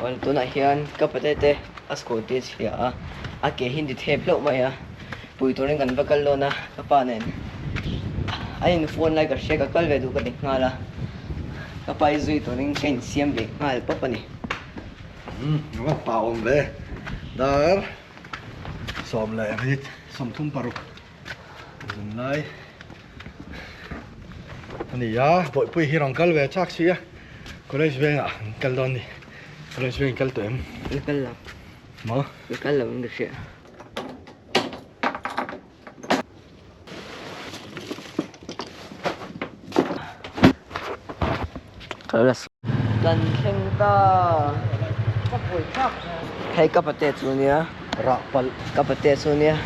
Well, tu na hian kapatete askote chia a ke hindi thep lo maya pui torin kan vakal lo na kapanen ain phone lai ka she ka kal ve du ka dik ngala kapai zui torin ken siam ve ngal papani nó bảo ông về đó xóm lại hết xóm thung paruk dừng lại anh ấy ya bội bụi hi rong kal về chắc xí à college về à kal đón đi college về kal tụi em kal la mà kal la ngi she Kalas dan theng ta kapoi thak hay kapate chunia rapal kapate chunia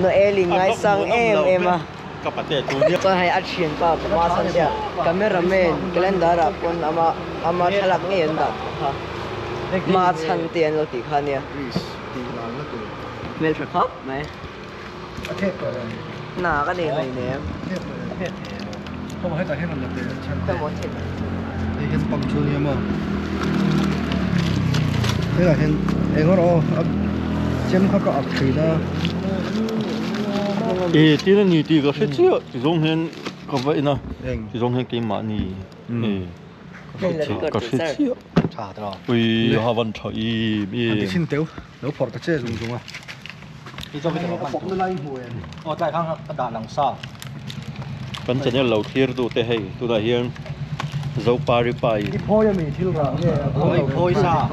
no eli ngai sang em a kapate chunia cho hay action pa ma san dia cameraman calendar a pon ama thalak nge en da ma chan tian lo ti khania đi làm nó tụi mel khap mai thép rồi na ka ne mai ne thép không phải tại hết làm được chân ta mo thep đây hiện bằng chunia mà thế là hiện em có đâu chém khắp cả thủy đó 예, 뛰는 이 뛰가 실제요. 지종현 거봐이나. eng 지종현 게임 많이. 예. 그 실제요. trả đó 우리 하반 차이 anh 예. xin tiêu nếu phật ta chơi dùng dùng à đi cho cái đó phật nó lay mùi ở tại khang đà lằng xa Kan chanya lau thir tu te hei tu da hian zo pari pai cái phôi cho mình thiếu rồi ôi phôi xa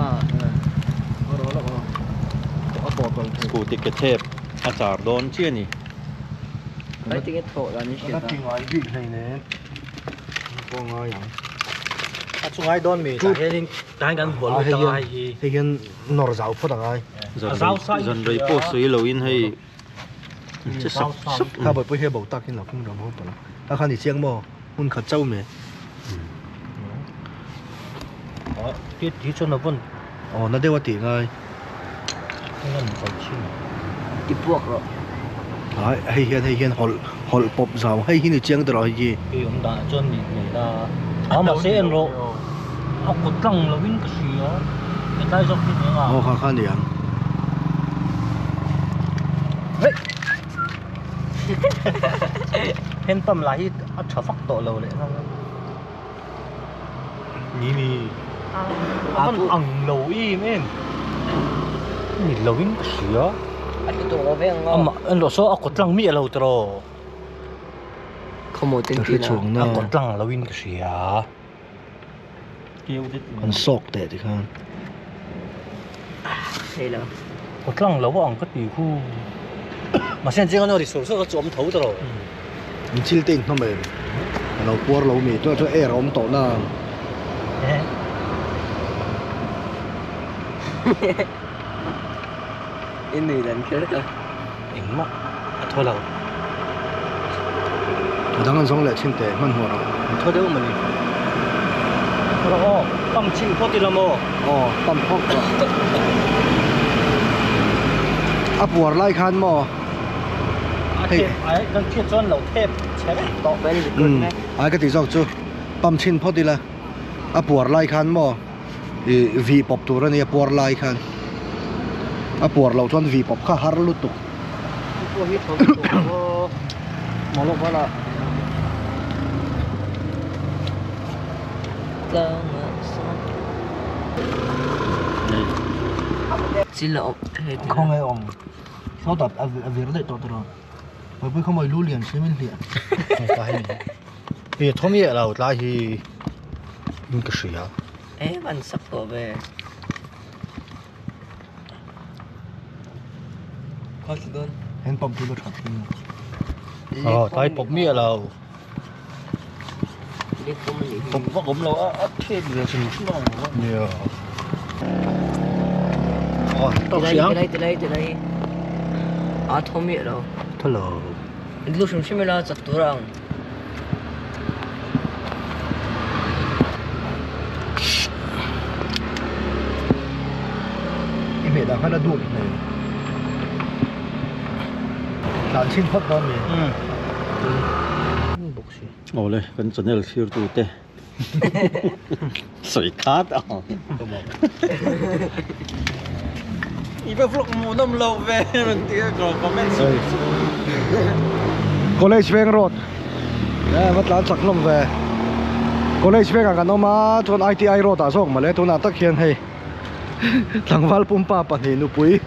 scooty ke thep achar don chi ni ai ti ke tho la ni she nó tiếng ngoài vị này nè con ngon vậy à chung ai đón mì tại hiện tại gần buồn luôn cho ai gì thì hiện nор rau phật ai zan rei po sui lo in hei che sap sap ta bởi bây giờ bảo tắc hiện là không đồng hồ phải ta khăn thì chiang mò hun khát châu mẹ tí cho nó vẫn nó đeo tiếng ai không cần phải chịu ti puak ro hay hiện hol pop rau hay hiện chiang rồi gì thì ông đã cho mình là mà sẽ ăn rồi học cột lăng là vinh cái gì đó người ta cho cái gì à khăn đi ăn hiện tâm lại ở chợ phát tổ lầu đấy không nhỉ nhỉ vẫn ăn lầu im em nhỉ lầu vinh cái gì đó ai to lo ve ngo mà anh lo số ở cột lăng mi lầu tro khomo ten cái ti na chuồng ở nó cột lăng lầu vinh cái gì à kêu dit ăn sọc để thì khăn hay la cột lăng lầu ăn cái gì khu mà现在我哋手上个砖头的咯， mình chịu tiền nó mềm nó qua lâu mì cho air ống tổ na in ni dan ke ka赢嘛，拖了，đang ăn xong lại xin tệ man hồ rồi拖到我们，拖了哦，放清拖的了么？ tâm phốc rồi bùa lại khăn mò 哎，跟铁砖楼贴前面倒， very good me ai cái tí dọc chú băm chín phốt đi là bùa lại khăn mò vì bọc tủ ra này bùa lại khăn bùa lâu chọn vì bọc khá hard lút tục ko hi tho ko mo lo bala la xin lỗi không ai ông sau tập việc đấy tốt rồi bởi vì không ai lưu liền sẽ mình liền phải vì thôm nhẹ là lại thì mình cái gì à bạn sắp có về có gì luôn em bấm thì nó thật tay bọc mía là đi không mình bọc bọc cũng là贴的什么什么， nhiều tao từ sáng, đây à thôm miệng đâu thôi là lúc chúng mình là chặt tổ rằng em mẹ đang khá đuổi này đàn xin phật đó mình ừ, bốc xí ole kan chanya thir tu te sợi khát à ý bà vlog mù nằm lâu về mình tiếc rồi comment college veng road nè mất lán sặc lom về college veng kan oma thon ITI road ta song male thona tak hian hei tlangwal pumpa pani nu pui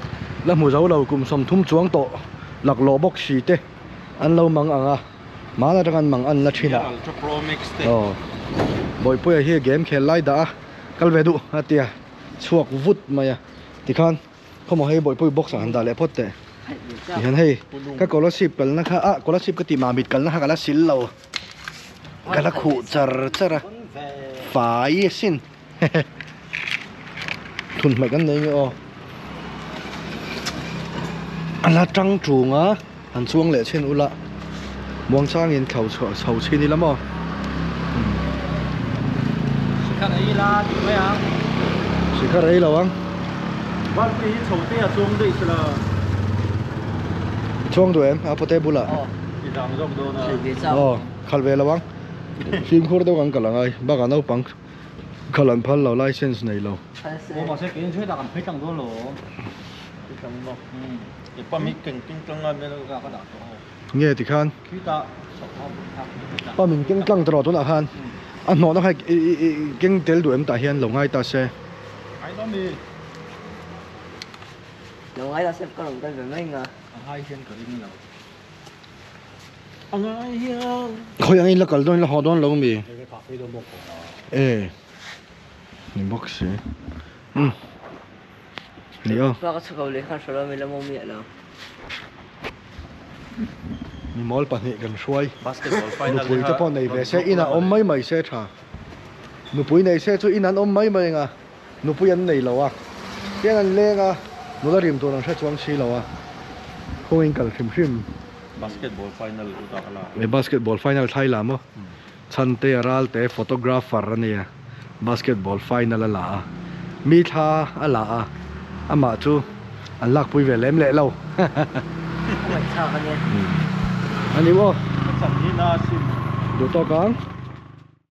la mu zo lo kum som thum chuang to lak lo bok si te an lo mang anga mala rangan mang an la thina Ultra Pro Max te oh boy pui hi game khel lai da kal vedu atia chuak vut maya tikhan khomo hei boy pui box han da le phot te hian hei ka scholarship kal na kha a scholarship ka ti ma mit kal na ha kala sil lo kala khu char chara fai sin thun mai kan nei o ala tang chunga an chuang le chen ula muang chang in khau chho chini lamo Cái đấy là mấy à? sikha rei lawang Bạn đi chầu tia xuống đây là chuang du em a pote bula đi làm rộng đồ nè Vì sao? oh khal ve lawang sim khur do kan kalangai ba ga no pang khalan phal lo license nei lo Ủa mà sẽ kiến chơi đặt phải chẳng đó lỗ. đi làm nó để ba mi kinh kinh tăng lên mới Ra cái đặt đó. nge ti khan Khi ta sọc hông thắc. pa min keng tlang tro to na khan an no na khai keng tel du em ta hian lo ngai ta se ai đó mi Lúc ấy ta xếp có đồng tên về mình à? Hai trên cái đi nào. anh ai hiền khoi ang in la kal don la ho don lo mi Cái cà phê đó một cổ. e ni box se ni o Và có cầu lấy khăn số đó mình là mông miệng nào? ni mol pa ni kan shuai basketball nu final pui te pon nei ve se ina om mai mai se tha nu pui nei se chu inan om mai mai nga nu pui an nei lo wa pian an le nga nu la rim to nang sha chuang si lo wa khoi in kal hrim basketball final uta kala e basketball final thai la mo chan te ral te photographer ania basketball final ala mi tha ala ama chu an lak pui ve lem le lo Không phải sao cái này. ani wo chẳng như na sim do to kang